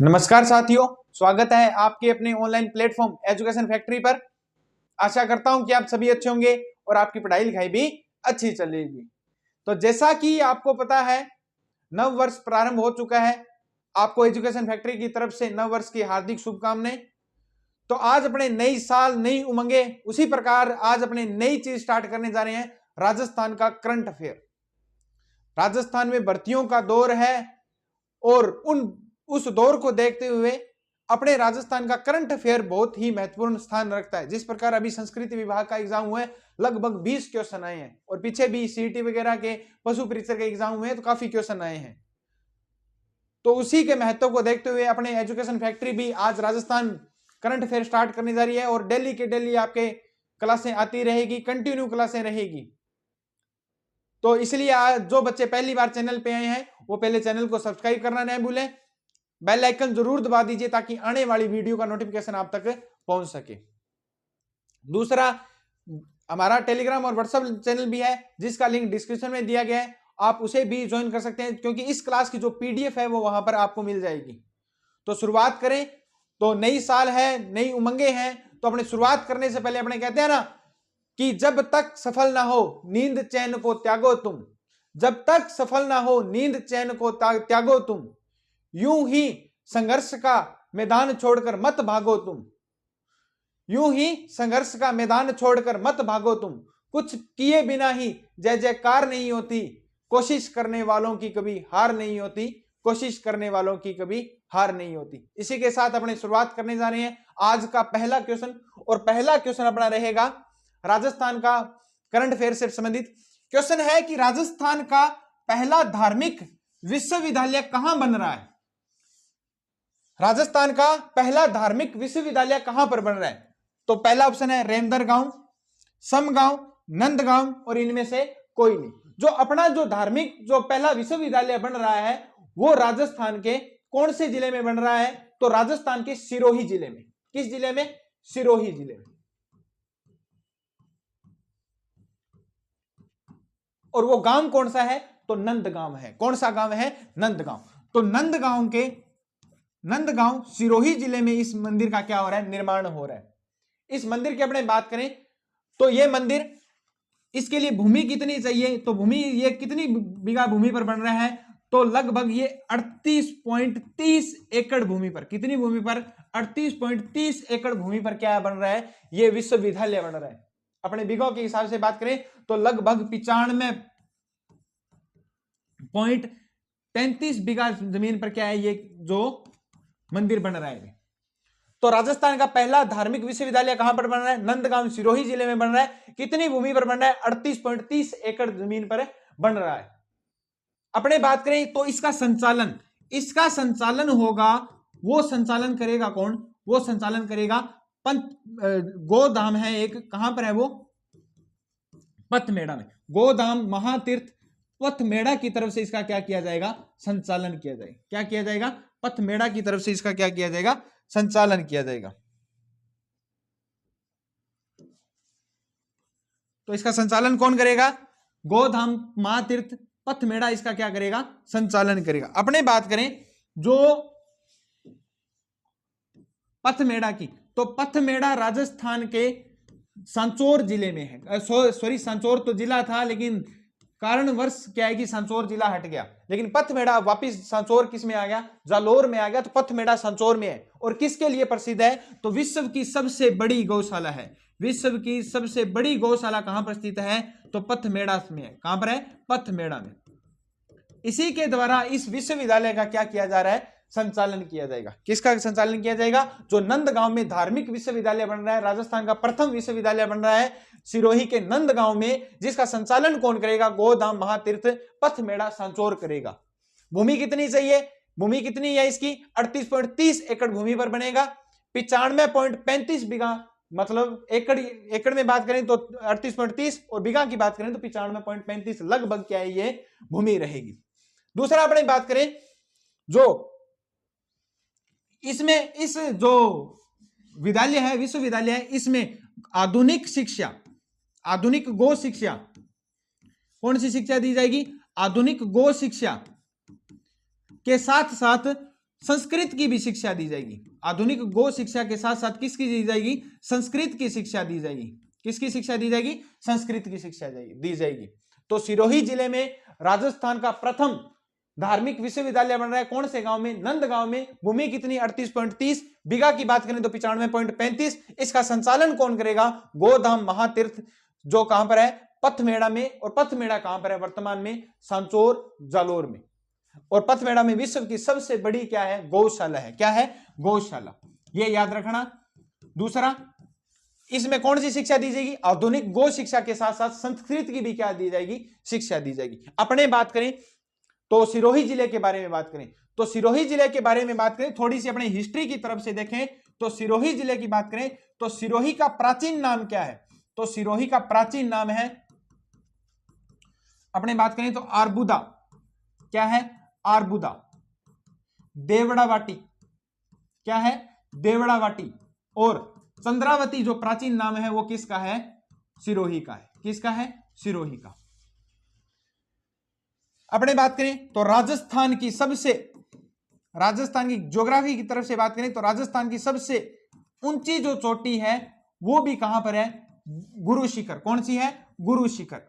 नमस्कार साथियों, स्वागत है आपके अपने ऑनलाइन प्लेटफॉर्म एजुकेशन फैक्ट्री पर। आशा करता हूं कि आप सभी अच्छे होंगे और आपकी पढ़ाई लिखाई भी अच्छी चलेगी। तो जैसा कि आपको पता है, नव वर्ष प्रारंभ हो चुका है। आपको एजुकेशन फैक्ट्री की तरफ से नव वर्ष की हार्दिक शुभकामनाएं। तो आज अपने नई साल नई उमंगे, उसी प्रकार आज अपने नई चीज स्टार्ट करने जा रहे हैं, राजस्थान का करंट अफेयर। राजस्थान में भर्तियों का दौर है और उस दौर को देखते हुए अपने राजस्थान का करंट अफेयर बहुत ही महत्वपूर्ण स्थान रखता है। जिस प्रकार अभी संस्कृति विभाग का एग्जाम हुआ है, लगभग 20 क्वेश्चन आए हैं और पीछे भी सीईटी वगैरह के पशु परीक्षक के एग्जाम हुए हैं तो काफी क्वेश्चन आए हैं। तो उसी के महत्व को देखते हुए अपने एजुकेशन फैक्ट्री भी आज राजस्थान करंट अफेयर स्टार्ट करने जा रही है और डेली के डेली आपके क्लासें आती रहेगी, कंटिन्यू क्लासें रहेगी। तो इसलिए आज जो बच्चे पहली बार चैनल पे आए हैं वो पहले चैनल को सब्सक्राइब करना नहीं भूलें, बेल आइकन जरूर दबा दीजिए ताकि आने वाली वीडियो का नोटिफिकेशन आप तक पहुंच सके। दूसरा, हमारा टेलीग्राम और व्हाट्सएप चैनल भी है जिसका लिंक डिस्क्रिप्शन में दिया गया है, आप उसे भी ज्वाइन कर सकते हैं क्योंकि इस क्लास की जो पीडीएफ है वो वहां पर आपको मिल जाएगी। तो शुरुआत करें। तो नई साल है, नई उमंगे हैं, तो अपने शुरुआत करने से पहले अपने कहते हैं ना कि जब तक सफल ना हो नींद चैन को त्यागो तुम, जब तक सफल ना हो नींद चैन को त्यागो तुम, यूं ही संघर्ष का मैदान छोड़कर मत भागो तुम, यूं ही संघर्ष का मैदान छोड़कर मत भागो तुम, कुछ किए बिना ही जय जयकार नहीं होती, कोशिश करने वालों की कभी हार नहीं होती, कोशिश करने वालों की कभी हार नहीं होती। इसी के साथ अपने शुरुआत करने जा रहे हैं आज का पहला क्वेश्चन। और पहला क्वेश्चन अपना रहेगा राजस्थान का करंट अफेयर से संबंधित क्वेश्चन है कि राजस्थान का पहला धार्मिक विश्वविद्यालय कहां बन रहा है। राजस्थान का पहला धार्मिक विश्वविद्यालय कहां पर बन रहा है? तो पहला ऑप्शन है रेमदर गांव, समगांव, नंदगांव और इनमें से कोई नहीं। जो अपना जो धार्मिक जो पहला विश्वविद्यालय बन रहा है वो राजस्थान के कौन से जिले में बन रहा है? तो राजस्थान के सिरोही जिले में। किस जिले में? सिरोही जिले में। और वो गांव कौन सा है? तो नंदगांव है। कौन सा गांव है? नंदगांव। तो नंदगांव सिरोही जिले में इस मंदिर का क्या हो रहा है? निर्माण हो रहा है। इस मंदिर की अपने बात करें तो यह मंदिर, इसके लिए भूमि कितनी चाहिए? तो भूमि ये कितनी बीघा भूमि पर बन रहा है? तो लगभग ये 38.30 एकड़ भूमि पर। कितनी भूमि पर? 38.30 एकड़ भूमि पर क्या बन रहा है? ये विश्वविद्यालय बन रहा है। अपने बीघों के हिसाब से बात करें तो लगभग 95.33 बीघा जमीन पर क्या है ये जो मंदिर बन रहा है। तो राजस्थान का पहला धार्मिक विश्वविद्यालय कहां पर बन रहा है? नंदगांव सिरोही जिले में बन रहा है। कितनी भूमि पर बन रहा है? 38.30 एकड़ जमीन पर बन रहा है। अपने बात करें तो इसका संचालन होगा, वो संचालन करेगा कौन? वो संचालन करेगा गोधाम है एक, कहां पर है वो? पथमेड़ा में। गोधाम महातीर्थ पथमेड़ा की तरफ से इसका क्या किया जाएगा? संचालन किया जाएगा। क्या किया जाएगा? पथमेड़ा की तरफ से इसका क्या किया जाएगा? संचालन किया जाएगा। तो इसका संचालन कौन करेगा? गोधाम महातीर्थ पथमेड़ा इसका क्या करेगा? संचालन करेगा। अपने बात करें जो पथमेड़ा की, तो पथमेड़ा राजस्थान के सांचौर जिले में है। सॉरी, सांचौर तो जिला था लेकिन कारणवश क्या है कि सांचौर जिला हट गया, लेकिन पथमेड़ा वापिस सांचौर किस में आ गया? जालोर में आ गया। तो पथमेड़ा सांचौर में है। और किसके लिए प्रसिद्ध है? तो विश्व की सबसे बड़ी गौशाला है। विश्व की सबसे बड़ी गौशाला कहां पर स्थित है? तो पथमेड़ा में है। कहां पर है? पथमेड़ा में। इसी के द्वारा इस विश्वविद्यालय का क्या किया जा रहा है? संचालन किया जाएगा। किसका संचालन किया जाएगा? जो नंदगांव में धार्मिक विश्वविद्यालय बन रहा है, राजस्थान का प्रथम विश्वविद्यालय बन रहा है सिरोही के नंदगांव में, जिसका संचालन कौन करेगा? गोधाम महातीर्थ पथमेड़ा सांचौर करेगा। भूमि कितनी चाहिए? भूमि कितनी है इसकी? 38.30 एकड़ भूमि पर बनेगा। 95.35 बीघा, मतलब एकड़ में बात करें तो 38.30 और बीघा की बात करें तो 95.35 लगभग क्या है ये भूमि रहेगी। दूसरा अपने बात करें जो इसमें इस जो विद्यालय है, विश्वविद्यालय है, इसमें आधुनिक शिक्षा, आधुनिक गो शिक्षा, कौन सी शिक्षा दी जाएगी? आधुनिक गो शिक्षा के साथ साथ संस्कृत की भी शिक्षा दी जाएगी। आधुनिक गो शिक्षा के साथ साथ किसकी दी जाएगी? संस्कृत की शिक्षा दी जाएगी। किसकी शिक्षा दी जाएगी? संस्कृत की शिक्षा दी जाएगी। तो सिरोही जिले में राजस्थान का प्रथम धार्मिक विश्वविद्यालय बन रहा है। कौन से गांव में? नंद गांव में। भूमि कितनी? 38.30। बीघा की बात करें तो 95.35। इसका संचालन कौन करेगा? गोधाम महातीर्थ, जो कहां पर है? पथमेड़ा में। और पथमेड़ा कहां पर है वर्तमान में? सांचौर जालोर में। और पथमेड़ा में विश्व की सबसे बड़ी क्या है? गौशाला है। क्या है? गौशाला। ये याद रखना। दूसरा, इसमें कौन सी शिक्षा दी जाएगी? आधुनिक गो शिक्षा के साथ साथ संस्कृत की भी क्या दी जाएगी? शिक्षा दी जाएगी। अपने बात करें तो सिरोही जिले के बारे में बात करें तो सिरोही जिले के बारे में बात करें, थोड़ी सी अपनी हिस्ट्री की तरफ से देखें तो सिरोही जिले की बात करें तो सिरोही का प्राचीन नाम क्या है? तो सिरोही का प्राचीन नाम है, अपने बात करें तो आरबुदा। क्या है? आरबुदा। देवड़ावाटी। क्या है? देवड़ावाटी। और चंद्रावती जो प्राचीन नाम है वो किसका है? सिरोही का है। किसका है? सिरोही का। अपने बात करें तो राजस्थान की ज्योग्राफी की तरफ से बात करें तो राजस्थान की सबसे ऊंची जो चोटी है वो भी कहां पर है? गुरु शिखर। कौन सी है? गुरु शिखर।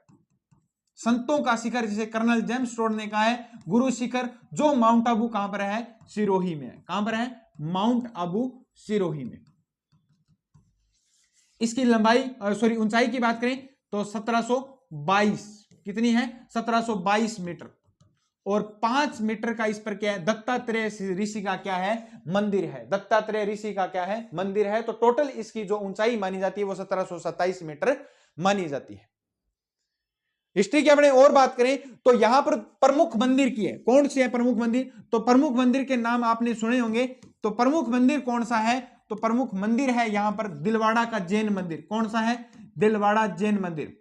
संतों का शिखर जिसे कर्नल जेम्स टोड ने कहा है गुरु शिखर, जो माउंट आबू कहां पर है? सिरोही में है। कहां पर है? माउंट आबू सिरोही में। इसकी ऊंचाई की बात करें तो 1722। कितनी है? 1722 मीटर। और 5 मीटर का इस पर क्या है? दत्तात्रेय ऋषि का क्या है? मंदिर है। दत्तात्रेय ऋषि का क्या है? मंदिर है। तो टोटल इसकी जो ऊंचाई मानी जाती है वो 1727 मीटर मानी जाती है। हिस्ट्री की अपने और बात करें तो यहां पर प्रमुख मंदिर की है। कौन से है प्रमुख मंदिर? तो प्रमुख मंदिर के नाम आपने सुने होंगे। तो प्रमुख मंदिर कौन सा है? तो प्रमुख मंदिर है यहां पर दिलवाड़ा का जैन मंदिर। कौन सा है? दिलवाड़ा जैन मंदिर।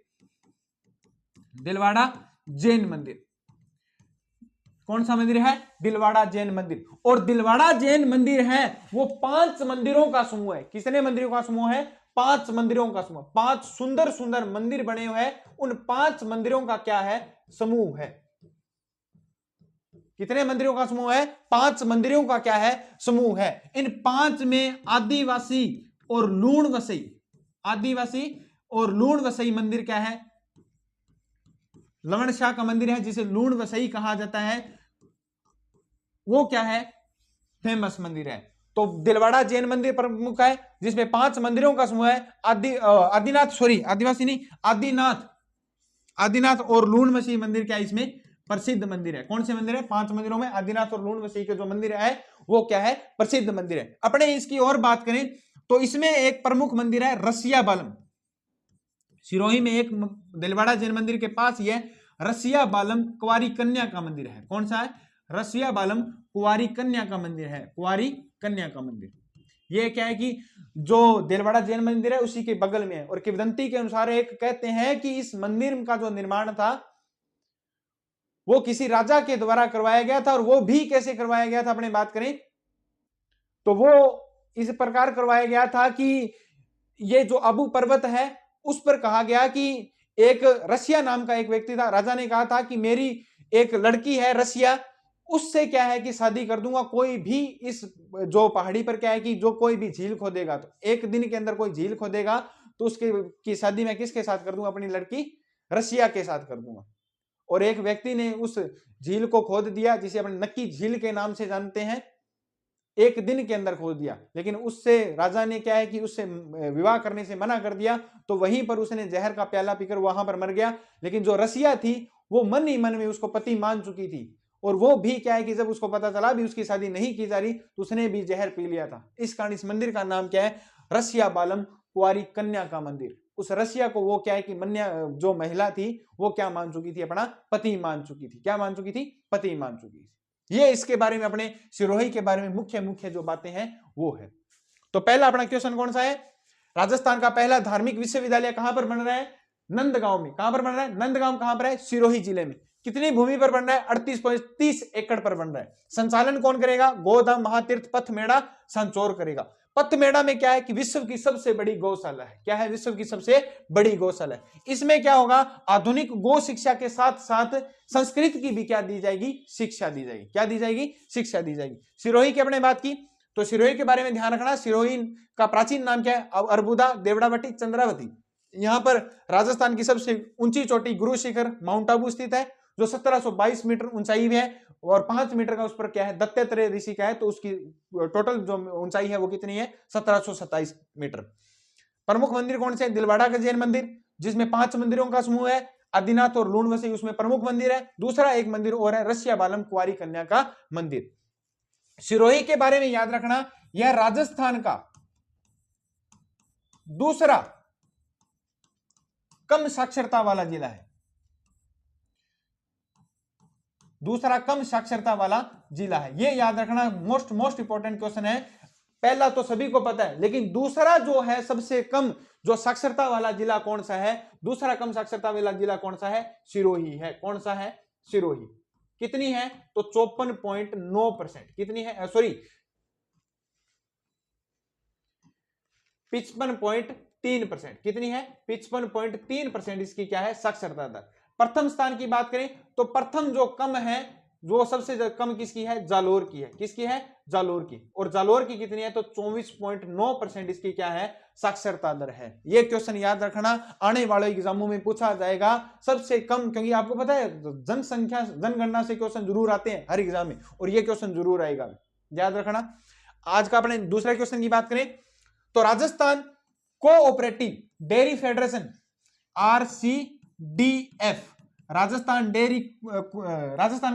दिलवाड़ा जैन मंदिर। कौन सा मंदिर है? दिलवाड़ा जैन मंदिर। और दिलवाड़ा जैन मंदिर है वो 5 मंदिरों का समूह है। कितने मंदिरों का समूह है? 5 मंदिरों का समूह। 5 सुंदर सुंदर मंदिर बने हुए हैं, उन 5 मंदिरों का क्या है? समूह है। कितने मंदिरों का समूह है? 5 मंदिरों का क्या है? समूह है। इन 5 में आदिवासी और लूण वसई मंदिर क्या है? लवण शाह का मंदिर है जिसे लूण वसई कहा जाता है, वो क्या है? फेमस मंदिर है। तो दिलवाड़ा जैन मंदिर प्रमुख है जिसमें 5 मंदिरों का समूह है। आदिनाथ और लूण वसई मंदिर क्या है? इसमें प्रसिद्ध मंदिर है। कौन से मंदिर है? 5 मंदिरों में आदिनाथ और लूण वसई के जो मंदिर है वो क्या है? प्रसिद्ध मंदिर है। अपने इसकी और बात करें तो इसमें एक प्रमुख मंदिर है रसिया बालम। सिरोही में एक दिलवाड़ा जैन मंदिर के पास ही है रसिया बालम कुंवारी कन्या का मंदिर है। कौन सा है? रसिया बालम कुंवारी कन्या का मंदिर है। कुंवारी कन्या का मंदिर। ये क्या है कि जो दिलवाड़ा जैन मंदिर है उसी के बगल में है। और किंवदंती के अनुसार एक कहते हैं कि इस मंदिर का जो निर्माण था वो किसी राजा के द्वारा करवाया गया था। और वो भी कैसे करवाया गया था अपने बात करें तो वो इस प्रकार करवाया गया था कि ये जो अबू पर्वत है उस पर कहा गया कि एक रसिया नाम का एक व्यक्ति था, राजा ने कहा था कि मेरी एक लड़की है रसिया, उससे क्या है कि शादी कर दूंगा। कोई भी इस जो पहाड़ी पर क्या है कि जो कोई भी झील खोदेगा, तो एक दिन के अंदर कोई झील खोदेगा तो उसके की शादी मैं किसके साथ कर दूंगा? अपनी लड़की रसिया के साथ कर दूंगा। और एक व्यक्ति ने उस झील को खोद दिया जिसे अपने नक्की झील के नाम से जानते हैं। एक दिन के अंदर खोद दिया, लेकिन उससे राजा ने क्या है कि उससे विवाह करने से मना कर दिया। तो वहीं पर उसने जहर का प्याला पीकर वहां पर मर गया। लेकिन जो रसिया थी वो मन ही मन में उसको पति मान चुकी थी। और वो भी क्या है कि जब उसको पता चला भी उसकी शादी नहीं की जा रही तो उसने भी जहर पी लिया था। इस कारण इस मंदिर का नाम क्या है? रसिया बालम कुंवारी कन्या का मंदिर। उस रसिया को वो क्या है कि मन्या जो महिला थी वो क्या मान चुकी थी? अपना पति मान चुकी थी। क्या मान चुकी थी? पति मान चुकी थी। ये इसके बारे में अपने सिरोही के बारे में मुख्य जो बातें हैं वो है। तो पहला अपना क्वेश्चन कौन सा है? राजस्थान का पहला धार्मिक विश्वविद्यालय कहां पर बन रहा है? नंदगांव में। कहां पर बन रहा है? नंदगांव कहां पर है? सिरोही जिले में। कितनी भूमि पर बन रहा है? 38.30 एकड़ पर बन रहा है। संचालन कौन करेगा? गोधाम महातीर्थ पथमेड़ा सांचौर करेगा। पथमेड़ा में क्या है कि विश्व की सबसे बड़ी गौशाला है। क्या है? विश्व की सबसे बड़ी गौशाला है। इसमें क्या होगा? आधुनिक गौ शिक्षा के साथ साथ संस्कृत की भी क्या दी जाएगी? शिक्षा दी जाएगी। क्या दी जाएगी? शिक्षा दी जाएगी। सिरोही की अपने बात की तो सिरोही के बारे में ध्यान रखना, सिरोही का प्राचीन नाम क्या है? अर्बुदा, देवड़ावटी, चंद्रावती। यहां पर राजस्थान की सबसे ऊंची चोटी गुरु शिखर माउंट आबू स्थित है, जो 1722 मीटर ऊंचाई में है, और 5 मीटर का उस पर क्या है? दत्तात्रेय ऋषि का है, तो उसकी टोटल जो ऊंचाई है वो कितनी है? 1727 मीटर। प्रमुख मंदिर कौन से? दिलवाड़ा का जैन मंदिर, जिसमें 5 मंदिरों का समूह है। आदिनाथ और लूणवसी उसमें प्रमुख मंदिर है। दूसरा एक मंदिर और है, रसिया बालम कुंवारी कन्या का मंदिर। सिरोही के बारे में याद रखना, यह राजस्थान का दूसरा कम साक्षरता वाला जिला है। दूसरा कम साक्षरता वाला जिला है, ये याद रखना। मोस्ट इंपॉर्टेंट क्वेश्चन है। पहला तो सभी को पता है, लेकिन दूसरा जो है सबसे कम जो साक्षरता वाला जिला कौन सा है? दूसरा कम साक्षरता वाला जिला कौन सा है? सिरोही है। कौन सा है? सिरोही। कितनी है? तो 54.9%। कितनी है? सॉरी 55.3%। कितनी है? 55.3% इसकी क्या है? साक्षरता दर। प्रथम स्थान की बात करें तो प्रथम जो कम है, जो सबसे कम किसकी है? जालोर की है। किसकी है? जालोर की। और जालोर की कितनी है? तो 24.9% इसकी क्या है? साक्षरता दर है। ये क्वेश्चन याद रखना, आने वाले एग्जामों में पूछा जाएगा। सबसे कम, क्योंकि आपको पता है जनसंख्या जनगणना से क्वेश्चन जरूर आते हैं हर एग्जाम में, और ये क्वेश्चन जरूर आएगा, याद रखना। आज का अपने दूसरे क्वेश्चन की बात करें तो Rajasthan cooperative dairy federation RCDF, Rajasthan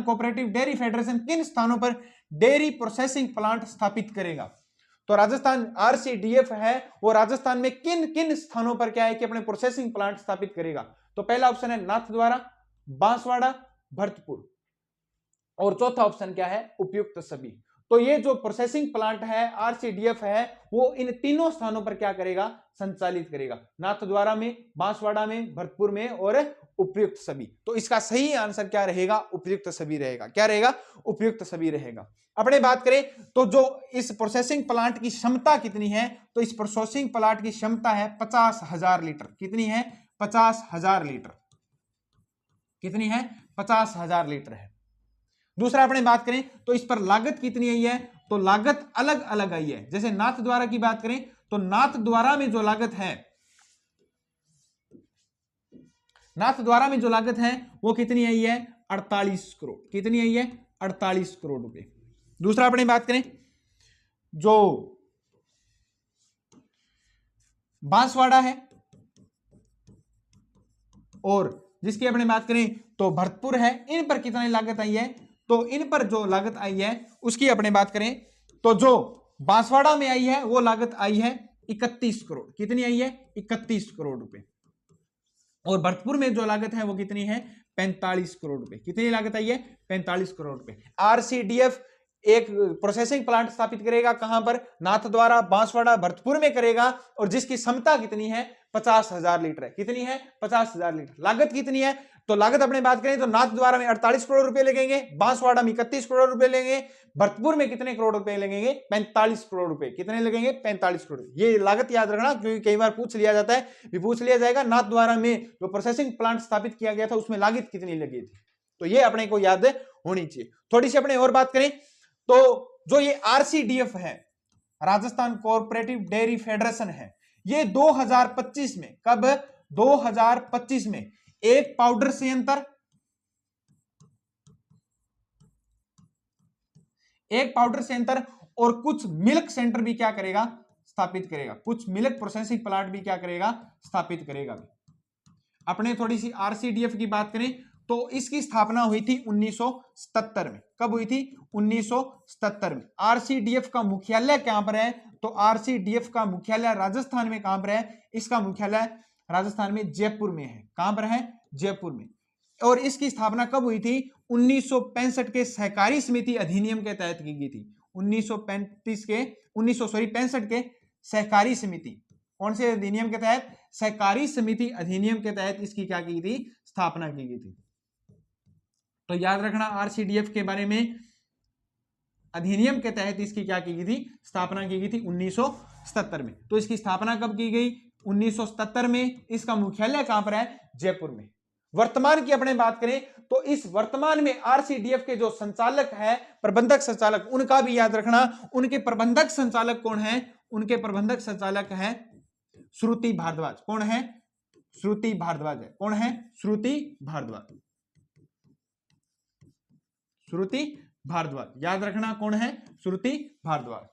cooperative dairy federation किन स्थानों पर डेयरी प्रोसेसिंग प्लांट स्थापित करेगा? तो राजस्थान RCDF है, वो राजस्थान में किन किन स्थानों पर क्या है कि अपने प्रोसेसिंग प्लांट स्थापित करेगा? तो पहला ऑप्शन है नाथद्वारा, बांसवाड़ा, भरतपुर, और चौथा ऑप्शन क्या है? उपयुक्त सभी। तो ये जो प्रोसेसिंग प्लांट है RCDF है, वो इन तीनों स्थानों पर क्या करेगा? संचालित करेगा। नाथद्वारा में, बांसवाड़ा में, भरतपुर में और उपयुक्त सभी। तो इसका सही आंसर क्या रहेगा? उपयुक्त सभी रहेगा। क्या रहेगा? उपयुक्त सभी रहेगा। अपने बात करें तो जो इस प्रोसेसिंग प्लांट की क्षमता कितनी है? तो इस प्रोसेसिंग प्लांट की क्षमता है 50,000 लीटर। कितनी है? 50,000 लीटर। कितनी है? 50,000 लीटर है। दूसरा अपने बात करें तो इस पर लागत कितनी आई है? तो लागत अलग अलग आई है। जैसे नाथद्वारा की बात करें तो नाथद्वारा में जो लागत है, नाथद्वारा में जो लागत है वो कितनी आई है? 48 करोड़। कितनी आई है? 48 करोड़ रुपए। दूसरा अपने बात करें जो बांसवाड़ा है और जिसकी अपने बात करें तो भरतपुर है, इन पर कितनी लागत आई है? तो इन पर जो लागत आई है उसकी अपने बात करें तो जो बांसवाड़ा में आई है वो लागत आई है 31 करोड़। कितनी आई है? 31 करोड़ रुपए। और भरतपुर में जो लागत है वो कितनी है? 45 करोड़ रुपए। कितनी लागत आई है? 45 करोड़ रुपए। RCDF एक प्रोसेसिंग प्लांट स्थापित करेगा। कहां पर? नाथद्वारा, बांसवाड़ा, भरतपुर में करेगा, और जिसकी क्षमता कितनी है? 50,000 लीटर है। कितनी है? 50,000 लीटर। लागत कितनी है? तो लागत अपने बात करें तो नाथद्वारा में 48 करोड़ रुपए लगेंगे, बांसवाड़ा में 31 करोड़ रुपए लगेंगे, भरतपुर में कितने करोड़ रुपए लगेंगे? 45 करोड़ रुपए। कितने लगेंगे? 45 करोड़। ये लागत याद रखना, क्योंकि कई बार पूछ लिया जाता है, भी पूछ लिया जाएगा नाथद्वारा में जो प्रोसेसिंग प्लांट स्थापित किया गया था उसमें लागत कितनी लगी थी, तो ये अपने को याद होनी चाहिए। थोड़ी सी अपने और बात करें तो जो ये RCDF है, राजस्थान कोऑपरेटिव डेयरी फेडरेशन है, ये 2025 में, कब? 2025 में एक पाउडर संयंत्र, और कुछ मिल्क सेंटर भी क्या करेगा? स्थापित करेगा। कुछ मिल्क प्रोसेसिंग प्लांट भी क्या करेगा? स्थापित करेगा। अपने थोड़ी सी RCDF की बात करें तो इसकी स्थापना हुई थी 1977 में। कब हुई थी? 1977 में। RCDF का मुख्यालय कहां पर है? तो RCDF का मुख्यालय राजस्थान में कहां पर है? इसका मुख्यालय राजस्थान में जयपुर में है। कहां पर है? जयपुर में। और इसकी स्थापना कब हुई थी? 1965 के सहकारी समिति अधिनियम के तहत की गई थी। 1965 के सहकारी समिति, कौन से अधिनियम के तहत? सहकारी समिति अधिनियम के तहत इसकी क्या की थी? स्थापना की गई थी। तो याद रखना RCDF के बारे में अधिनियम के तहत इसकी क्या की गई थी, स्थापना की गई थी 1977 में। तो इसकी स्थापना कब की गई, 1977 में। इसका मुख्यालय कहां पर है, जयपुर में। वर्तमान की अपने बात करें तो इस वर्तमान में आरसीडीएफ के जो संचालक है, प्रबंधक संचालक, उनका भी याद रखना, उनके प्रबंधक संचालक कौन है, उनके प्रबंधक संचालक है श्रुति भारद्वाज। कौन है, श्रुति भारद्वाज है। कौन है, श्रुति भारद्वाज। श्रुति भारद्वाज याद रखना, कौन है, श्रुति भारद्वाज।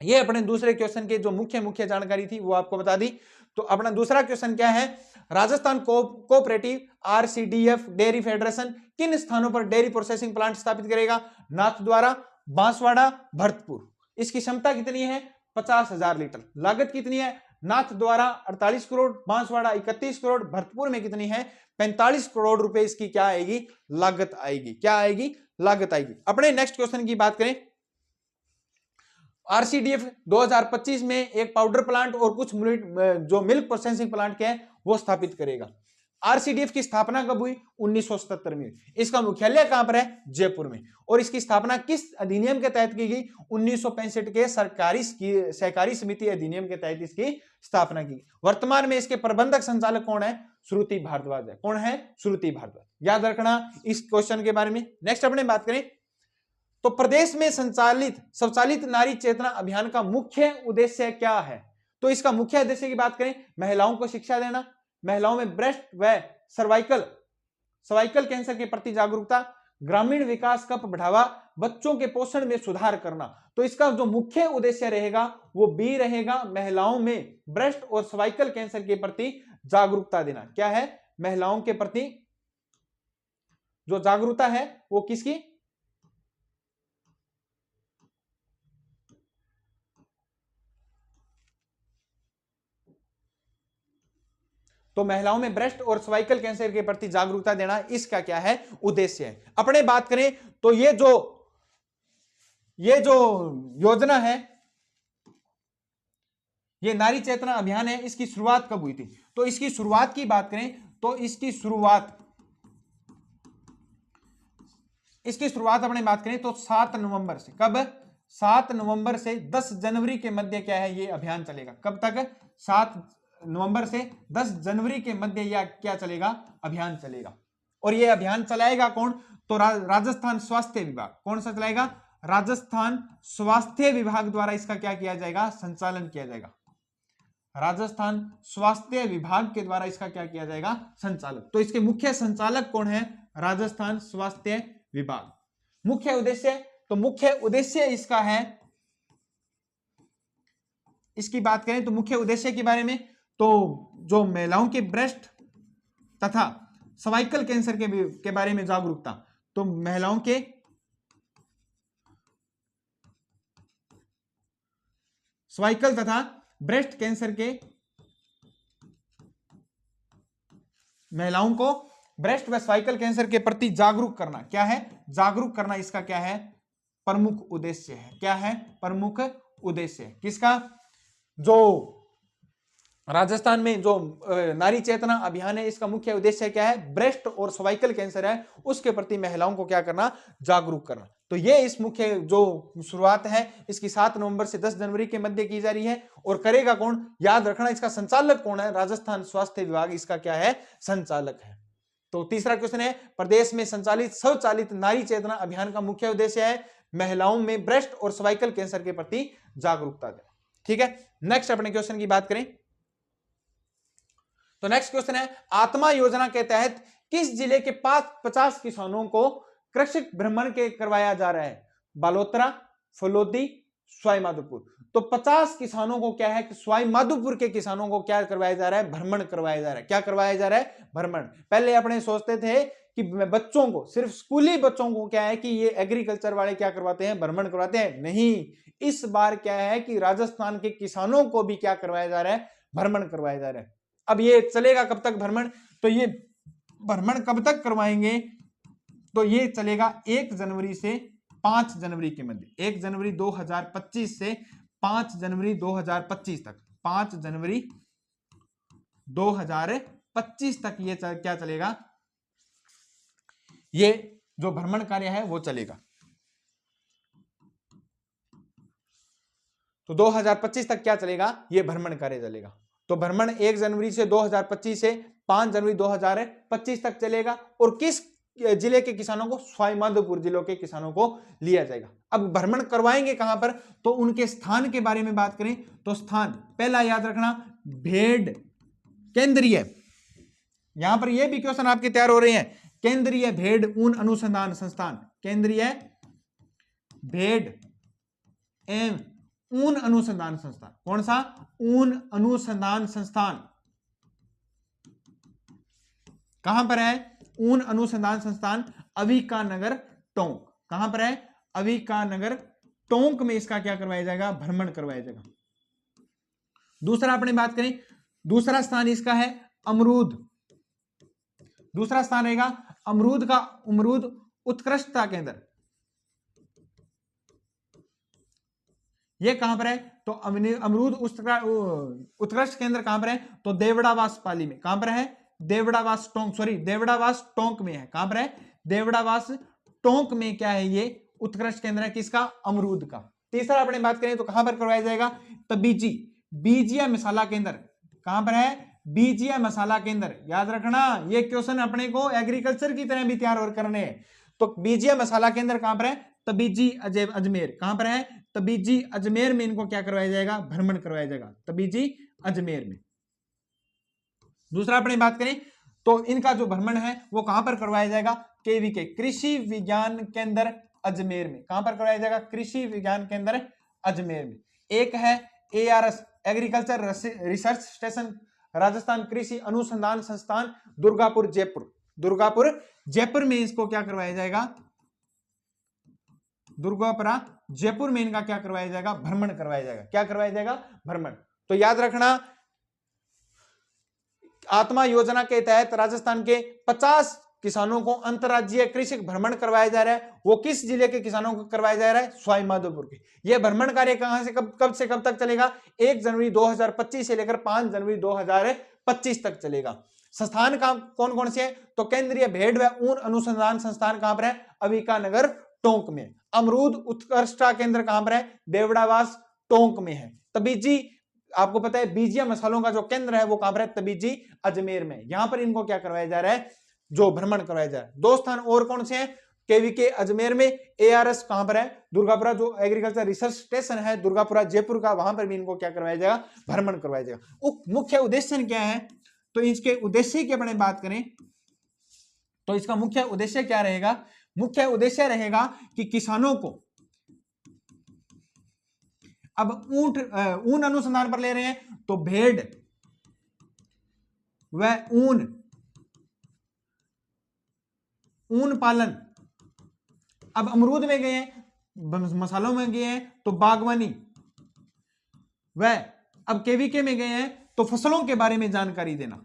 ये अपने दूसरे क्वेश्चन के जो मुख्य जानकारी थी वो आपको बता दी। तो अपना दूसरा क्वेश्चन क्या है, Rajasthan cooperative RCDF dairy federation किन स्थानों पर डेयरी प्रोसेसिंग प्लांट स्थापित करेगा, नाथद्वारा, बांसवाड़ा, भरतपुर। इसकी क्षमता कितनी है, 50,000 लीटर। लागत कितनी है, नाथद्वारा 48 करोड़, बांसवाड़ा 31 करोड़, भरतपुर में कितनी है, 45 करोड़ रुपए इसकी क्या आएगी, लागत आएगी। क्या आएगी, लागत आएगी। अपने नेक्स्ट क्वेश्चन की बात करें, आरसीडीएफ 2025 में एक पाउडर प्लांट और कुछ जो मिल्क प्रोसेसिंग प्लांट के हैं वो स्थापित करेगा। आरसीडीएफ की स्थापना कब हुई, 1977 में। इसका मुख्यालय कहां पर है, जयपुर में। और इसकी स्थापना किस अधिनियम के तहत की गई, 1965 के सहकारी समिति अधिनियम के तहत इसकी स्थापना की। वर्तमान में इसके प्रबंधक संचालक कौन है, श्रुति भारद्वाज है। कौन है, श्रुति भारद्वाज। याद रखना इस क्वेश्चन के बारे में। नेक्स्ट अपने बात करें तो प्रदेश में स्वचालित नारी चेतना अभियान का मुख्य उद्देश्य क्या है। तो इसका मुख्य उद्देश्य की बात करें, महिलाओं को शिक्षा देना, महिलाओं में ब्रेस्ट व सर्वाइकल कैंसर के प्रति जागरूकता, ग्रामीण विकास का बढ़ावा, बच्चों के पोषण में सुधार करना। तो इसका जो मुख्य उद्देश्य रहेगा वो बी रहेगा, महिलाओं में ब्रेस्ट और सर्वाइकल कैंसर के प्रति जागरूकता देना। क्या है, महिलाओं के प्रति जो जागरूकता है वो किसकी, तो महिलाओं में ब्रेस्ट और सर्वाइकल कैंसर के प्रति जागरूकता देना इसका क्या है, उद्देश्य है। अपने बात करें तो ये जो योजना है, ये नारी चेतना अभियान है, इसकी शुरुआत कब हुई थी। तो इसकी शुरुआत की बात करें तो इसकी शुरुआत अपने बात करें तो 7 नवंबर से, कब, 7 नवंबर से 10 जनवरी के मध्य क्या है, ये अभियान चलेगा। कब तक, 7 नवंबर से 10 जनवरी के मध्य यह क्या चलेगा, अभियान चलेगा। और यह अभियान चलाएगा कौन, तो राजस्थान स्वास्थ्य विभाग। कौन सा चलाएगा, राजस्थान स्वास्थ्य विभाग द्वारा इसका क्या किया जाएगा, संचालन किया जाएगा। राजस्थान स्वास्थ्य विभाग के द्वारा इसका क्या किया जाएगा, संचालक। तो इसके मुख्य संचालक कौन है, राजस्थान स्वास्थ्य विभाग। मुख्य उद्देश्य, तो मुख्य उद्देश्य इसका है, इसकी बात करें तो मुख्य उद्देश्य के बारे में, तो जो महिलाओं के ब्रेस्ट तथा सर्वाइकल कैंसर के बारे में जागरूकता, तो महिलाओं के सर्वाइकल तथा ब्रेस्ट कैंसर के, महिलाओं को ब्रेस्ट व सर्वाइकल कैंसर के प्रति जागरूक करना। क्या है, जागरूक करना इसका क्या है, प्रमुख उद्देश्य है। क्या है, प्रमुख उद्देश्य है किसका, जो राजस्थान में जो नारी चेतना अभियान है, इसका मुख्य उद्देश्य क्या है, ब्रेस्ट और सर्वाइकल कैंसर है उसके प्रति महिलाओं को क्या करना, जागरूक करना। तो ये इस मुख्य जो शुरुआत है इसकी 7 नवंबर से 10 जनवरी के मध्य की जा रही है। और करेगा कौन, याद रखना इसका संचालक कौन है, राजस्थान स्वास्थ्य विभाग इसका क्या है, संचालक है। तो तीसरा क्वेश्चन है, प्रदेश में संचालित स्वचालित नारी चेतना अभियान का मुख्य उद्देश्य है महिलाओं में ब्रेस्ट और सर्वाइकल कैंसर के प्रति जागरूकता देना। ठीक है, नेक्स्ट अपने क्वेश्चन की बात करें तो नेक्स्ट क्वेश्चन है, आत्मा योजना के तहत किस जिले के 50 किसानों को कृषि भ्रमण के करवाया जा रहा है, बालोतरा, फलोदी, सवाई माधोपुर। तो 50 किसानों को क्या है, सवाई माधोपुर के किसानों को क्या करवाया जा रहा है, भ्रमण करवाया जा रहा है। क्या करवाया जा रहा है, भ्रमण। पहले अपने सोचते थे कि बच्चों को, सिर्फ स्कूली बच्चों को क्या है कि ये एग्रीकल्चर वाले क्या करवाते हैं, भ्रमण करवाते हैं। नहीं, इस बार क्या है कि राजस्थान के किसानों को भी क्या करवाया जा रहा है, भ्रमण करवाया जा रहा है। अब ये चलेगा कब तक भ्रमण, तो ये भ्रमण कब तक करवाएंगे, तो ये चलेगा 1 जनवरी से 5 जनवरी के मध्य, 1 जनवरी 2025 से 5 जनवरी 2025 तक, 5 जनवरी 2025 तक ये क्या चलेगा, ये जो भ्रमण कार्य है वो चलेगा। तो 2025 तक क्या चलेगा, ये भ्रमण कार्य चलेगा। तो भ्रमण 1 जनवरी से 2025 से 5 जनवरी 2025 तक चलेगा। और किस जिले के किसानों को, सवाई माधोपुर जिलों के किसानों को लिया जाएगा। अब भ्रमण करवाएंगे कहां पर, तो उनके स्थान के बारे में बात करें तो स्थान पहला याद रखना, भेड़ केंद्रीय, यहां पर ये भी क्वेश्चन आपके तैयार हो रहे हैं, केंद्रीय भेड़ ऊन अनुसंधान संस्थान, केंद्रीय भेड़ एवं ऊन अनुसंधान संस्थान। कौन सा, ऊन अनुसंधान संस्थान कहां पर है, ऊन अनुसंधान संस्थान अविका नगर टोंक। कहां पर है, अविका नगर टोंक में इसका क्या करवाया जाएगा, भ्रमण करवाया जाएगा। दूसरा अपने बात करें, दूसरा स्थान इसका है अमरूद, दूसरा स्थान रहेगा अमरूद का, अमरूद उत्कृष्टता केंद्र, ये कहां पर है, तो अमरूद उत्कृष्ट केंद्र कहां पर है, तो देवड़ावास पाली में। कहां पर है, देवड़ावास टोंक, सॉरी देवड़ावास टोंक में है। कहां पर है, देवड़ावास टोंक में क्या है, ये उत्कृष्ट केंद्र है किसका, अमरूद का। तीसरा अपने बात करें तो कहां पर करवाया जाएगा, तबीजी बीजिया मसाला केंद्र। कहां पर है, बीजिया मसाला केंद्र, याद रखना ये क्वेश्चन अपने को एग्रीकल्चर की तरह भी तैयार और करने हैं। तो बीजिया मसाला केंद्र कहां पर है, तबीजी अजमेर। कहां पर है, तबीजी अजमेर में इनको क्या करवाया जाएगा, भ्रमण करवाया जाएगा, तबीजी अजमेर में। दूसरा अपने बात करें तो इनका जो भ्रमण है वो कहां पर करवाया जाएगा, केवीके कृषि विज्ञान केंद्र अजमेर में। कहां पर करवाया जाएगा, कृषि विज्ञान केंद्र अजमेर में। एक है ARS agriculture research station Rajasthan कृषि अनुसंधान संस्थान दुर्गापुर जयपुर, दुर्गापुर जयपुर में इसको क्या करवाया जाएगा, दुर्गापुरा जयपुर में इनका क्या करवाया जाएगा, भ्रमण करवाया जाएगा। क्या करवाया जाएगा, भ्रमण। तो याद रखना आत्मा योजना के तहत राजस्थान के 50 किसानों को अंतरराज्यीय कृषि भ्रमण करवाया जा रहा है। वो किस जिले के किसानों को करवाया जा रहा है, सवाई माधोपुर के। यह भ्रमण कार्य कहां से कब से कब तक चलेगा, 1 जनवरी 2025 से लेकर 5 जनवरी 2025 तक चलेगा। संस्थान कौन कौन से हैं, तो केंद्रीय भेड़ व ऊन अनुसंधान संस्थान कहां पर है, अविका नगर टोंक में। अमरूद उत्कृष्टता केंद्र कहां पर है, देवड़ावास टोंक में है। तबीजी आपको पता है बीजिया मसालों का जो केंद्र है वो कहां पर है, तबीजी अजमेर में। यहां पर इनको क्या करवाया जा रहा है, जो भ्रमण करवाया जा रहा है। 2 स्थान और कौन से हैं, केवीके अजमेर में, ARS कहां पर है, दुर्गापुरा जो एग्रीकल्चर रिसर्च स्टेशन है दुर्गापुरा जयपुर का, वहां पर भी इनको क्या करवाया जाएगा, भ्रमण करवाया जाएगा। मुख्य उद्देश्य क्या है, तो इसके उद्देश्य की अपने बात करें तो इसका मुख्य उद्देश्य क्या रहेगा, मुख्य उद्देश्य रहेगा कि किसानों को अब ऊन अनुसंधान पर ले रहे हैं तो भेड़ व ऊन पालन, अब अमरूद में गए हैं, मसालों में गए हैं तो बागवानी, व अब केवीके में गए हैं तो फसलों के बारे में जानकारी देना,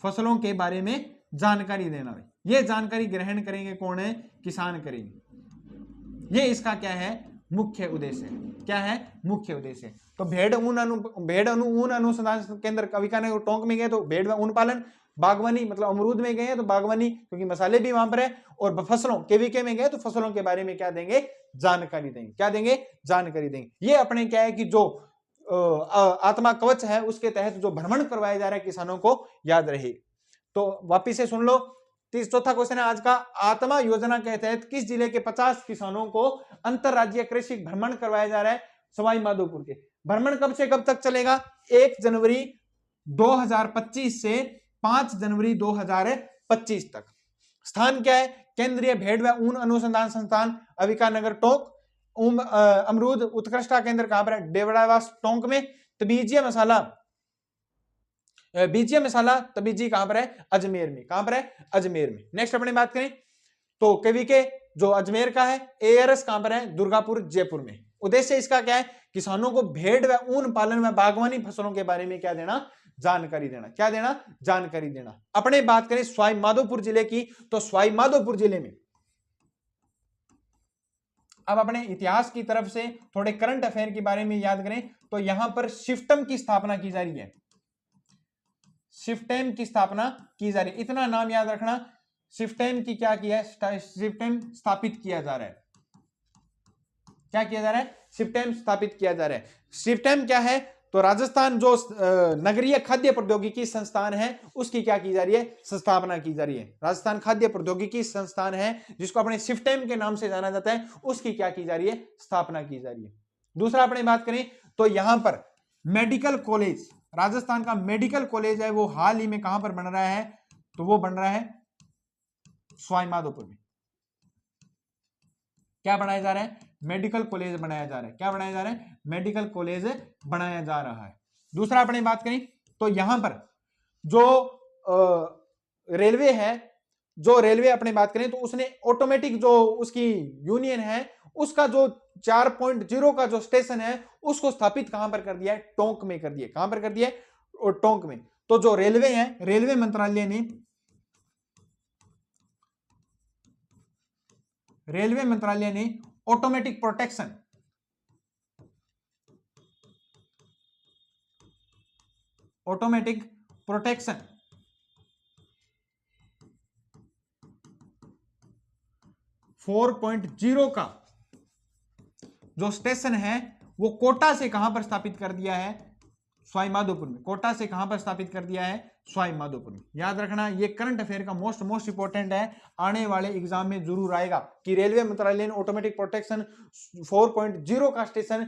फसलों के बारे में जानकारी देना। ये जानकारी ग्रहण करेंगे कौन है, किसान करेंगे। ये इसका क्या है, मुख्य उद्देश्य है। क्या है, मुख्य उद्देश्य। तो भेड़ ऊन अनुसंधान केंद्र अविका नगर टोंक में गए तो भेड़ व ऊन पालन, बागवानी मतलब अमरूद में गए तो बागवानी क्योंकि मसाले भी वहां पर है, और फसलों केवीके में गए तो फसलों के बारे में क्या देंगे, जानकारी देंगे। क्या देंगे, जानकारी देंगे। ये अपने क्या है कि जो आत्मा कवच है उसके तहत जो भ्रमण करवाया जा रहा है किसानों को, याद रहे। तो वापिस से सुन लो, चौथा क्वेश्चन है आज का, आत्मा योजना के तहत किस जिले के 50 किसानों को अंतरराज्यीय कृषि भ्रमण करवाया जा रहा है, सवाई माधोपुर के। भ्रमण कब से कब तक चलेगा, 1 जनवरी 2025 से 5 जनवरी 2025 तक। स्थान क्या है, केंद्रीय भेड़ व ऊन अनुसंधान संस्थान अविका नगर टोंक। अमरूद उत्कृष्टता केंद्र कहां पर है, देवड़ावास टोंक में। तबीजिया मसाला तबीजी कहां पर है, अजमेर में। कहां पर है, अजमेर में। नेक्स्ट अपने बात करें तो केवीके जो अजमेर का है, ARS कहां पर है, दुर्गापुर जयपुर में। उद्देश्य इसका क्या है, किसानों को भेड़ व ऊन पालन व बागवानी फसलों के बारे में क्या देना, जानकारी देना। क्या देना, जानकारी देना। अपने बात करें सवाई माधोपुर जिले की, तो सवाई माधोपुर जिले में अब अपने इतिहास की तरफ से थोड़े करंट अफेयर के बारे में याद करें तो यहां पर शिफ्टम की स्थापना की जा रही है, शिफ्टेम की स्थापना की जा रही है। इतना नाम याद रखना, शिफ्टेम की क्या किया है, शिफ्टेम स्थापित किया जा रहा है। क्या किया जा रहा है? सिप्टेम स्थापित किया जा रहा है। सिप्टेम क्या है? तो राजस्थान जो नगरीय खाद्य प्रौद्योगिकी संस्थान है उसकी क्या की जा रही है? स्थापना की जा रही है। राजस्थान खाद्य प्रौद्योगिकी संस्थान है जिसको अपने सिप्टेम के नाम से जाना जाता है, उसकी क्या की जा रही है? स्थापना की जा रही है। दूसरा अपने बात करें तो यहां पर मेडिकल कॉलेज, राजस्थान का मेडिकल कॉलेज है वो हाल ही में कहां पर बन रहा है? तो वो बन रहा है सवाई माधोपुर में। क्या बनाया जा रहा है? मेडिकल कॉलेज बनाया जा रहा है। क्या बनाया जा रहा है? मेडिकल कॉलेज बनाया जा रहा है। दूसरा अपने बात करें तो यहां पर जो रेलवे है, जो रेलवे अपने बात करें तो उसने ऑटोमेटिक जो उसकी यूनियन है उसका जो 4.0 का जो स्टेशन है उसको स्थापित कहां पर कर दिया है? टोंक में कर दिया। कहां पर कर दिया है? और टोंक में। तो जो रेलवे है, रेलवे मंत्रालय ने ऑटोमेटिक प्रोटेक्शन ऑटोमेटिक प्रोटेक्शन 4.0 का जो स्टेशन है वो कोटा से कहां पर स्थापित कर दिया है? सवाई माधोपुर में। कोटा से कहां पर स्थापित कर दिया है? सवाई माधोपुर में। याद रखना ये करंट अफेयर का मोस्ट इंपॉर्टेंट है, आने वाले एग्जाम में जरूर आएगा कि रेलवे मंत्रालय ने ऑटोमेटिक प्रोटेक्शन 4.0 का स्टेशन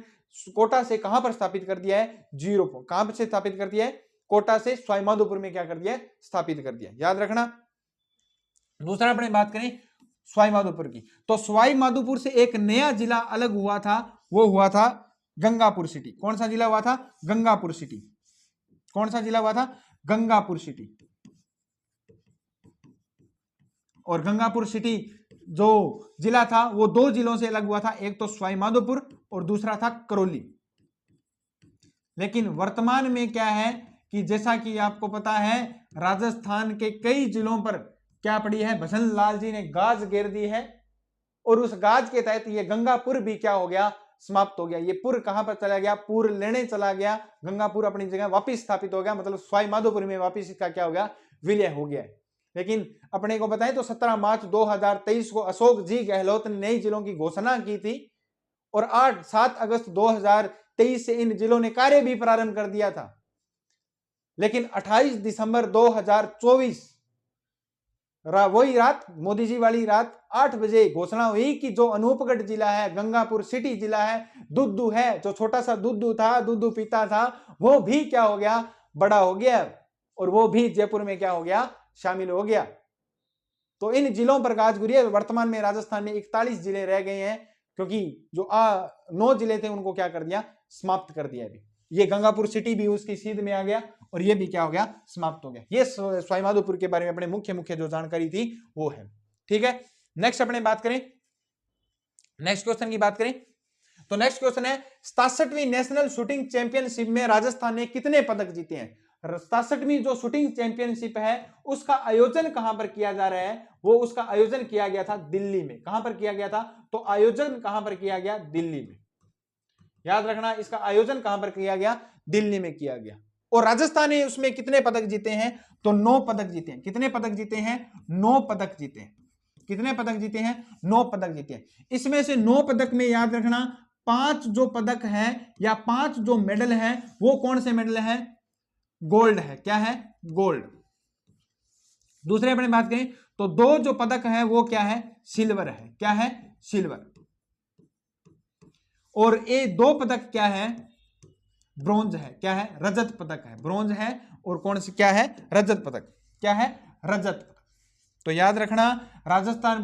कोटा से कहां पर स्थापित कर दिया है? जीरो पर। कहां से स्थापित कर दिया है? कोटा से सवाई माधोपुर में क्या कर दिया है? स्थापित कर दिया। याद रखना। दूसरा अपने बात करें सवाई माधोपुर की, तो सवाई माधोपुर से एक नया जिला अलग हुआ था, वो हुआ था गंगापुर सिटी। कौन सा जिला हुआ था? गंगापुर सिटी। कौन सा जिला हुआ था? गंगापुर सिटी। और गंगापुर सिटी जो जिला था वो दो जिलों से अलग हुआ था, एक तो सवाई माधोपुर और दूसरा था करौली। लेकिन वर्तमान में क्या है कि जैसा कि आपको पता है राजस्थान के कई जिलों पर क्या पड़ी है? भजन लाल जी ने गाज घेर दी है और उस गाज के तहत ये गंगापुर भी क्या हो गया? समाप्त हो गया। ये पुर कहां पर चला गया? पुर लेने चला गया। गंगापुर अपनी जगह वापिस स्थापित हो गया, मतलब सवाई माधोपुर में वापिस इसका क्या हो गया? विलय हो गया। लेकिन अपने को बताएं तो 17 मार्च 2023 को अशोक जी गहलोत ने नई जिलों की घोषणा की थी और 7 अगस्त 2023 से इन जिलों ने कार्य भी प्रारंभ कर दिया था। लेकिन 28 दिसंबर 2024 वही रात, मोदी जी वाली रात 8 बजे घोषणा हुई कि जो अनूपगढ़ जिला है, गंगापुर सिटी जिला है, दुद्दू है, जो छोटा सा दुद्दू था, दुद्दू पीता था, वो भी क्या हो गया? बड़ा हो गया और वो भी जयपुर में क्या हो गया? शामिल हो गया। तो इन जिलों पर गाज गुरी है। वर्तमान में राजस्थान में 41 जिले रह गए हैं क्योंकि जो 9 जिले थे उनको क्या कर दिया? समाप्त कर दिया। अभी ये गंगापुर सिटी भी उसकी सीध में आ गया और ये भी क्या हो गया? समाप्त हो गया। ये सवाई माधोपुर के बारे में अपने मुख्य जो जानकारी थी वो है। ठीक है, नेक्स्ट अपने बात करें, नेक्स्ट क्वेश्चन की बात करें तो नेक्स्ट क्वेश्चन है 67वीं नेशनल शूटिंग चैंपियनशिप में राजस्थान ने कितने पदक जीते हैं? 67वीं जो शूटिंग चैंपियनशिप है उसका आयोजन कहां पर किया जा रहा है? वो उसका आयोजन किया गया था दिल्ली में। कहां पर किया गया था? तो आयोजन कहां पर किया गया? दिल्ली में। याद रखना, इसका आयोजन कहां पर किया गया? दिल्ली में किया गया। और राजस्थान ने उसमें कितने पदक जीते हैं? तो 9 पदक जीते हैं। कितने पदक जीते हैं? 9 पदक जीते हैं। कितने पदक जीते हैं? 9 पदक जीते हैं। इसमें से 9 पदक में याद रखना 5 जो पदक है या 5 जो मेडल है वो कौन से मेडल है? गोल्ड है। क्या है? गोल्ड। दूसरे अपने बात करें तो 2 जो पदक है वो क्या है? सिल्वर है। क्या है? सिल्वर। और ये 2 पदक क्या है? ब्रोंज है। क्या है? रजत पदक है। ब्रोंज है और कौन सी क्या है? रजत पदक। क्या है? रजत पदक। तो याद रखना राजस्थान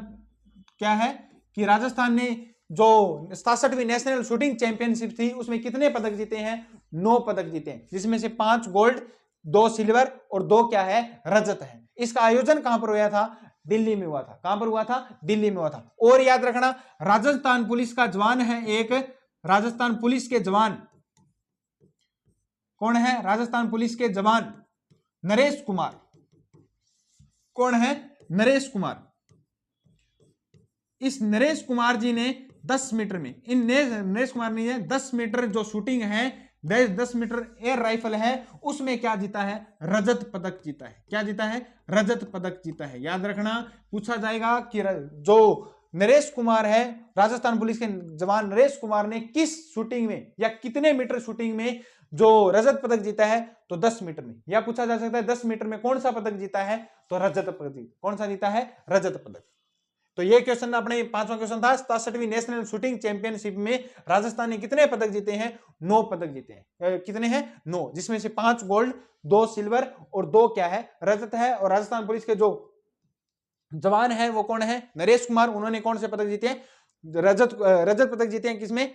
क्या है कि राजस्थान ने जो 67वीं नेशनल शूटिंग चैंपियनशिप थी उसमें कितने पदक जीते हैं? 9 पदक जीते हैं, जिसमें से 5 गोल्ड, 2 सिल्वर और 2 क्या है? रजत है। इसका आयोजन कहां पर हुआ था? दिल्ली में हुआ था। कहां पर हुआ था? दिल्ली में हुआ था। और याद रखना राजस्थान पुलिस का जवान है एक, राजस्थान पुलिस के जवान कौन है? राजस्थान पुलिस के जवान नरेश कुमार। कौन है? नरेश कुमार। इस नरेश कुमार जी ने 10 मीटर में नरेश कुमार ने 10 मीटर जो शूटिंग है 10 मीटर एयर राइफल है उसमें क्या जीता है? रजत पदक जीता है। क्या जीता है? रजत पदक जीता है। याद रखना पूछा जाएगा कि जो नरेश कुमार है, राजस्थान पुलिस के जवान नरेश कुमार ने किस शूटिंग में या कितने मीटर शूटिंग में जो रजत पदक जीता है? तो 10 मीटर में। या पूछा जा सकता है 10 मीटर में कौन सा पदक जीता है? तो रजत पदक। कौन सा जीता है? रजत पदक। तो ये क्वेश्चन अपने 5वां क्वेश्चन था। 67वीं नेशनल शूटिंग चैंपियनशिप में राजस्थान ने कितने पदक जीते हैं? 9 पदक जीते हैं। कितने हैं? 9, जिसमें से 5 गोल्ड, 2 सिल्वर और 2 क्या है? रजत है। और राजस्थान पुलिस के जो जवान है वो कौन है? नरेश कुमार। उन्होंने कौन से पदक जीते हैं? रजत पदक जीते हैं। किसमें?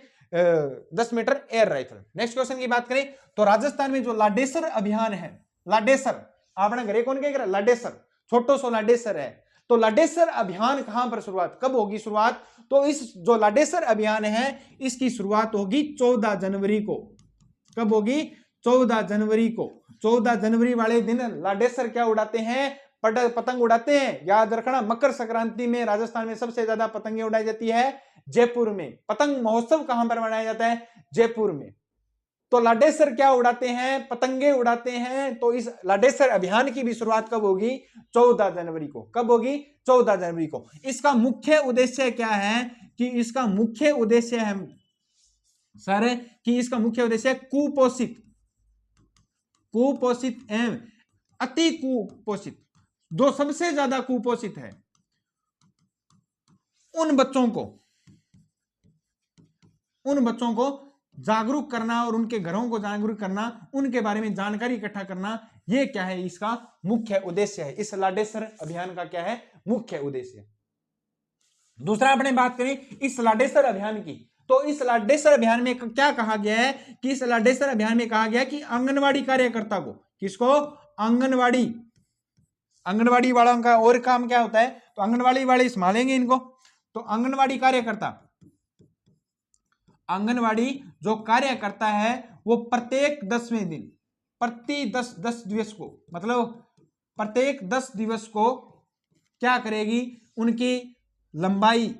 10 metre air rifle. Next question की बात करें तो राजस्थान में जो लाडेसर अभियान है, लाडेसर आपने घरे कौन कह रहा? लाडेसर, छोटो सो लाडेसर है। तो लाडेसर अभियान कहां पर शुरुआत, कब होगी शुरुआत? तो इस जो लाडेसर अभियान है इसकी शुरुआत होगी 14 जनवरी को। कब होगी? 14 जनवरी को। 14 जनवरी वाले दिन लाडेसर क्या उड़ाते हैं? पतंग उड़ाते हैं। याद रखना, मकर संक्रांति में राजस्थान में सबसे ज्यादा पतंगे उड़ाई जाती है जयपुर में। पतंग महोत्सव कहां पर मनाया जाता है? जयपुर में। तो लाडेसर क्या उड़ाते हैं? पतंगे उड़ाते हैं। तो इस लाडेसर अभियान की भी शुरुआत कब होगी? 14 जनवरी को। कब होगी? 14 जनवरी को। इसका मुख्य उद्देश्य क्या है? कि इसका मुख्य उद्देश्य है सर, कि इसका मुख्य उद्देश्य कुपोषित एवं अति कुपोषित, जो सबसे ज्यादा कुपोषित है उन बच्चों को जागरूक करना और उनके घरों को जागरूक करना, उनके बारे में जानकारी इकट्ठा करना, ये क्या है? इसका मुख्य उद्देश्य है। इस लाडेसर अभियान का क्या है? मुख्य उद्देश्य। दूसरा अपने बात करें इस लाडेसर अभियान की, तो इस लाडेसर अभियान में क्या कहा गया है? कि इस लाडेसर अभियान में कहा गया कि आंगनवाड़ी कार्यकर्ता को, किसको? आंगनवाड़ी वालों का और काम क्या होता है? तो आंगनवाड़ी वाले संभालेंगे इनको। तो आंगनवाड़ी जो कार्यकर्ता है वो प्रत्येक 10वें दिन, प्रति 10 दिवस को, मतलब प्रत्येक 10 दिवस को क्या करेगी? उनकी लंबाई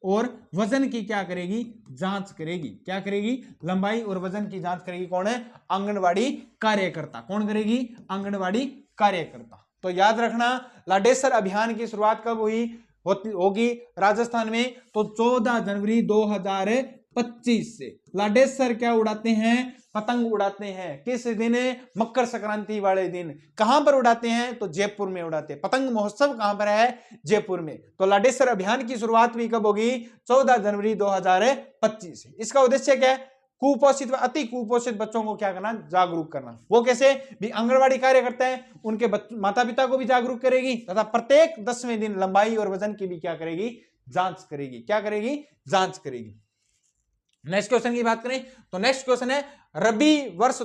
और वजन की क्या करेगी? जांच करेगी। क्या करेगी? लंबाई और वजन की जांच करेगी। कौन है? आंगनवाड़ी कार्यकर्ता। कौन करेगी? आंगनवाड़ी कार्यकर्ता। तो याद रखना, लाडेसर अभियान की शुरुआत कब होगी राजस्थान में? तो 14 जनवरी 2025 से। लाडेसर क्या उड़ाते हैं? पतंग उड़ाते हैं। किस दिन? मकर संक्रांति वाले दिन। कहां पर उड़ाते हैं? तो जयपुर में उड़ाते हैं। पतंग महोत्सव कहां पर है? जयपुर में। तो लाडेसर अभियान की शुरुआत भी कब होगी? 14 जनवरी 2025 से। इसका उद्देश्य क्या है? कुपोषित व अति कुपोषित बच्चों को क्या करना? जागरूक करना। वो कैसे? भी आंगनवाड़ी कार्यकर्ता है, उनके माता पिता को भी जागरूक करेगी तथा प्रत्येक 10वें दिन लंबाई और वजन की भी क्या करेगी? जांच करेगी। क्या करेगी? जांच करेगी। नेक्स्ट क्वेश्चन की बात करें तो नेक्स्ट क्वेश्चन है रबी वर्ष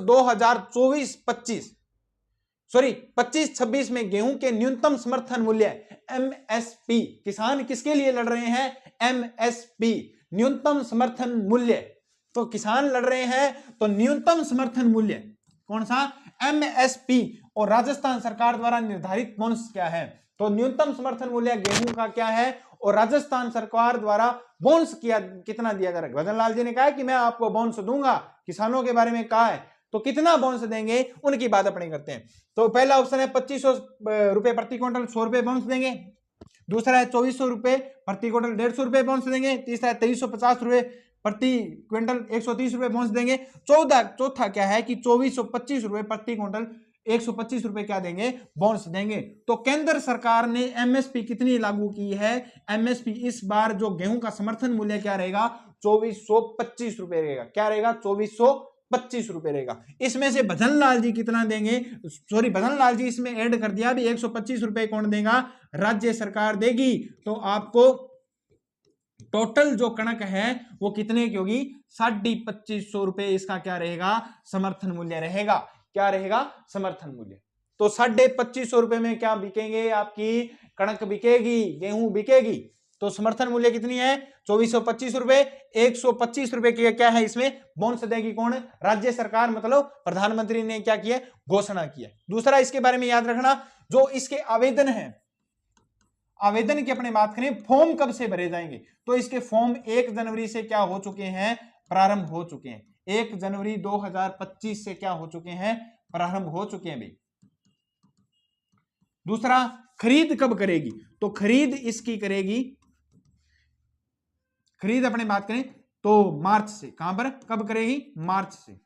25-26 में गेहूं के न्यूनतम समर्थन मूल्य एमएसपी, किसान किसके लिए लड़ रहे हैं? एमएसपी, न्यूनतम समर्थन मूल्य। तो किसान लड़ रहे हैं तो न्यूनतम समर्थन मूल्य कौन सा? एमएसपी। और राजस्थान सरकार द्वारा निर्धारित बोनस क्या है? तो न्यूनतम समर्थन मूल्य गेहूं का क्या है? और राजस्थान सरकार द्वारा बोनस कितना दिया जा रहा है? भजन लाल जी ने कहा कि मैं आपको बोनस दूंगा, किसानों के बारे में कहा है, तो कितना बोनस देंगे उनकी बात अपने करते हैं। तो पहला ऑप्शन है 2500 रुपए प्रति क्विंटल, 100 रुपए बोनस देंगे। दूसरा है 2400 रुपए प्रति क्विंटल, 150 रुपए बोनस देंगे। तीसरा है 2350 रुपए प्रति क्विंटल, 130 रुपए बोनस देंगे। चौथा क्या है कि 2425 रुपए प्रति क्विंटल, 125 रुपए क्या देंगे? बोनस देंगे। तो केंद्र सरकार ने एमएसपी कितनी लागू की है? एमएसपी इस बार जो गेहूं का समर्थन मूल्य क्या रहेगा? 2425 रुपए रहेगा। क्या रहेगा? 2425 रुपए रहेगा। इसमें से भजन लाल जी कितना देंगे? सॉरी, भजन लाल जी इसमें ऐड कर दिया, भी 125 रुपए कौन देगा? राज्य सरकार देगी। तो आपको टोटल जो कणक है वो कितने की होगी? 2550 रुपए इसका क्या रहेगा? समर्थन मूल्य रहेगा। क्या रहेगा? समर्थन मूल्य। तो 2550 रुपए में क्या बिकेंगे? आपकी कणक बिकेगी, गेहूं बिकेगी। तो समर्थन मूल्य कितनी है? 2425 रुपए। 125 रुपए की क्या है इसमें? बोनस देगी कौन? राज्य सरकार, मतलब प्रधानमंत्री ने क्या किया? घोषणा किया। दूसरा इसके बारे में याद रखना, जो इसके आवेदन है, आवेदन की अपने बात करें, फॉर्म कब से भरे जाएंगे? तो इसके फॉर्म 1 जनवरी से क्या हो चुके हैं? प्रारंभ हो चुके हैं। 1 जनवरी 2025 से क्या हो चुके हैं? प्रारंभ हो चुके हैं भाई। दूसरा खरीद कब करेगी, तो खरीद इसकी करेगी, खरीद अपने बात करें तो मार्च से। कहां पर, कब करेगी, मार्च से।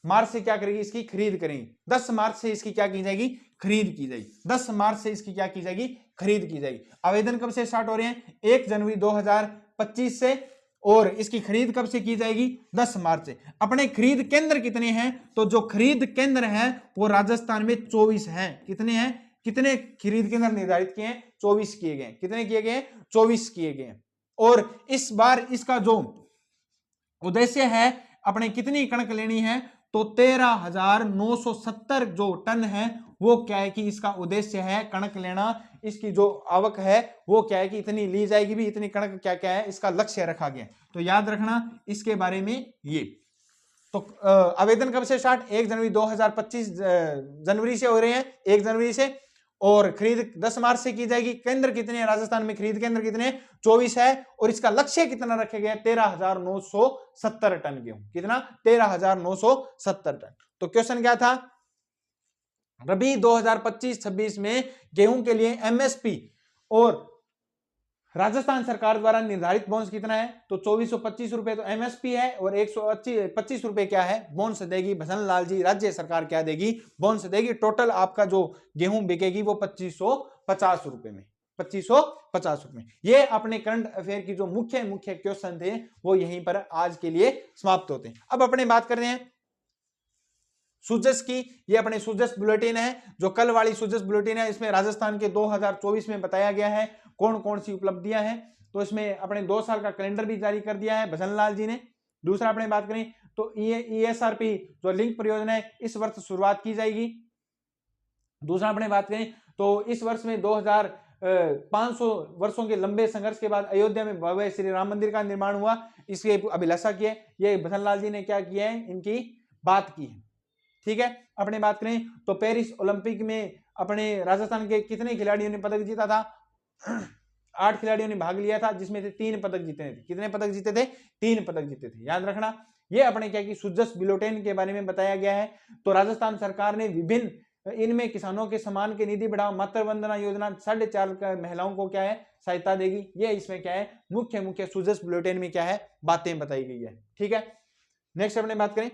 मार्च से क्या करेगी, इसकी खरीद करेंगे। 10 मार्च से इसकी क्या की जाएगी, खरीद की जाएगी। 10 मार्च से इसकी क्या की जाएगी, खरीद की जाएगी। आवेदन कब से स्टार्ट हो रहे हैं, 1 जनवरी 2025 से, और इसकी खरीद कब से की जाएगी, 10 मार्च से। अपने खरीद केंद्र कितने हैं, तो जो खरीद केंद्र हैं वो राजस्थान में 24 हैं। कितने हैं, कितने खरीद केंद्र निर्धारित किए हैं, 24 किए गए। कितने किए गए, 24 किए गए। और इस बार इसका जो उद्देश्य है, अपने कितनी कणक लेनी है, तो 13,970 जो टन है वो क्या है कि इसका उद्देश्य है कणक लेना। इसकी जो आवक है वो क्या है कि इतनी ली जाएगी भी, इतनी कणक क्या क्या है इसका लक्ष्य रखा गया। तो याद रखना इसके बारे में ये। तो आवेदन कब से स्टार्ट, 1 जनवरी 2025 जनवरी से हो रहे हैं, 1 जनवरी से, और खरीद 10 मार्च से की जाएगी। केंद्र कितने हैं राजस्थान में, खरीद केंद्र कितने, 24 है, और इसका लक्ष्य कितना रखे गए, 13,970 टन गेहूं। कितना, 13,970 टन। तो क्वेश्चन क्या था, रबी 2025-26 में गेहूं के लिए एमएसपी और राजस्थान सरकार द्वारा निर्धारित बोनस कितना है, तो 2425 रुपए तो एमएसपी है, और 125 रुपए क्या है, बोनस देगी भजन लाल जी। राज्य सरकार क्या देगी, बोनस देगी। टोटल आपका जो गेहूं बिकेगी वो 2550 रुपए में, 2550 रुपए। ये अपने करंट अफेयर की जो मुख्य क्वेश्चन थे वो यहीं पर आज के लिए समाप्त होते हैं। अब अपने बात करते हैं सुजस की। ये अपने सुजस बुलेटिन है, जो कल वाली सुजस बुलेटिन है, इसमें राजस्थान के 2024 में बताया गया है कौन कौन सी उपलब्धियां हैं। तो इसमें अपने 2 साल का कैलेंडर भी जारी कर दिया है भजन लाल जी ने। दूसरा अपने बात करें तो ESRP जो लिंक परियोजना है, इस वर्ष शुरुआत की जाएगी। दूसरा अपने बात करें तो इस वर्ष में 500 वर्षों के लंबे संघर्ष के बाद अयोध्या में भव्य श्री राम मंदिर का निर्माण हुआ। इसकी अभिलाषा की है, ये भजन लाल जी ने क्या किया है, इनकी बात की है। ठीक है, अपने बात करें तो पेरिस ओलंपिक में अपने राजस्थान के कितने खिलाड़ियों ने पदक जीता था, 8 खिलाड़ियों ने भाग लिया था, जिसमें से 3 पदक जीते थे। कितने पदक जीते थे, 3 पदक जीते थे। याद रखना, ये अपने क्या कि सुजस बुलेटिन के बारे में बताया गया है। तो राजस्थान सरकार ने विभिन्न इनमें किसानों के सम्मान के निधि बढ़ाओ, मातृ वंदना योजना 4.5 महिलाओं को क्या है सहायता देगी। ये इसमें क्या है मुख्य सुजस बुलेटिन में क्या है बातें बताई गई है। ठीक है, नेक्स्ट अपने बात करें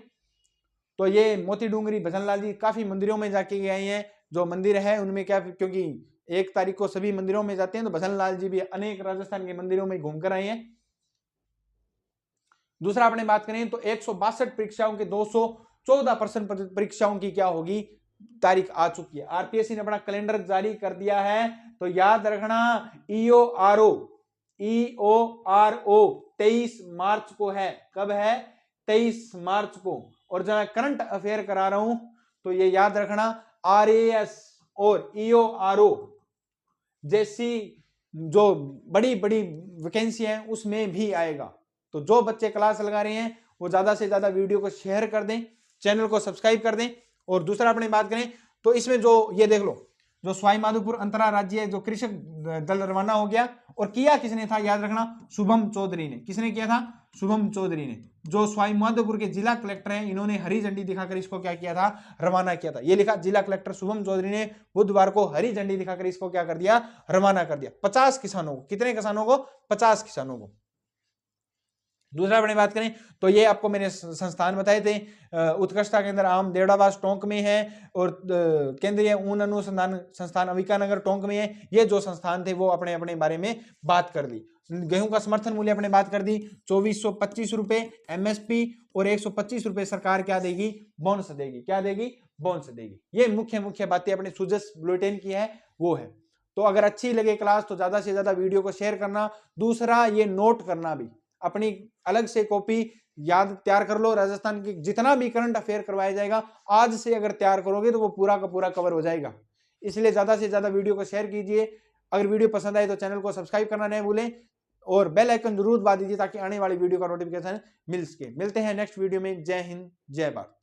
तो ये मोती डूंगरी भजन लाल जी काफी मंदिरों में जाके गए हैं। जो मंदिर है उनमें क्या, क्योंकि 1 तारीख को सभी मंदिरों में जाते हैं, तो भजन लाल जी भी अनेक राजस्थान के मंदिरों में घूमकर आए हैं। दूसरा अपने बात करें तो 162 परीक्षाओं के 214% परीक्षाओं की क्या होगी तारीख आ चुकी है। आरपीएससी ने अपना कैलेंडर जारी कर दिया है। तो याद रखना EORO 23 मार्च को है। कब है, 23 मार्च को। और जब मैं करंट अफेयर करा रहा हूं तो ये याद रखना RAS और EORO जैसी जो बड़ी बड़ी वैकेंसी है उसमें भी आएगा। तो जो बच्चे क्लास लगा रहे हैं वो ज्यादा से ज्यादा वीडियो को शेयर कर दें, चैनल को सब्सक्राइब कर दें। और दूसरा अपनी बात करें तो इसमें जो ये देख लो, जो सवाई माधोपुर अंतरराज्यीय जो कृषक दल रवाना हो गया, और किया किसने था, याद रखना शुभम चौधरी ने। किसने किया था, शुभम चौधरी ने। जो सवाई माधोपुर के जिला कलेक्टर हैं, इन्होंने हरी झंडी दिखाकर इसको क्या किया था, रवाना किया था। ये लिखा जिला कलेक्टर शुभम चौधरी ने बुधवार को हरी झंडी दिखाकर इसको क्या कर दिया, रवाना कर दिया। 50 किसानों को, कितने किसानों को, 50 किसानों को। दूसरा अपनी बात करें तो ये आपको मैंने संस्थान बताए थे, उत्कृष्टता केंद्र आम देवड़ावास टोंक में है, और केंद्रीय ऊन अनुसंधान संस्थान अंबिकानगर टोंक में है। ये जो संस्थान थे वो अपने अपने बारे में बात कर दी। गेहूं का समर्थन मूल्य अपने बात कर दी 2425 रुपए MSP, और 125 रुपए सरकार क्या देगी, बोनस देगी। क्या देगी, बोनस देगी। ये मुख्य बातें अपने सुजस बुलेटिन की है वो है। तो अगर अच्छी लगे क्लास तो ज्यादा से ज्यादा वीडियो को शेयर करना। दूसरा ये नोट करना भी, अपनी अलग से कॉपी याद तैयार कर लो। राजस्थान की जितना भी करंट अफेयर करवाया जाएगा आज से अगर तैयार करोगे तो वो पूरा का पूरा कवर हो जाएगा। इसलिए ज्यादा से ज्यादा वीडियो को शेयर कीजिए। अगर वीडियो पसंद आए तो चैनल को सब्सक्राइब करना नहीं भूलें, और बेल आइकन जरूर दबा दीजिए ताकि आने वाली वीडियो का नोटिफिकेशन मिल सके। मिलते हैं नेक्स्ट वीडियो में। जय हिंद, जय भारत।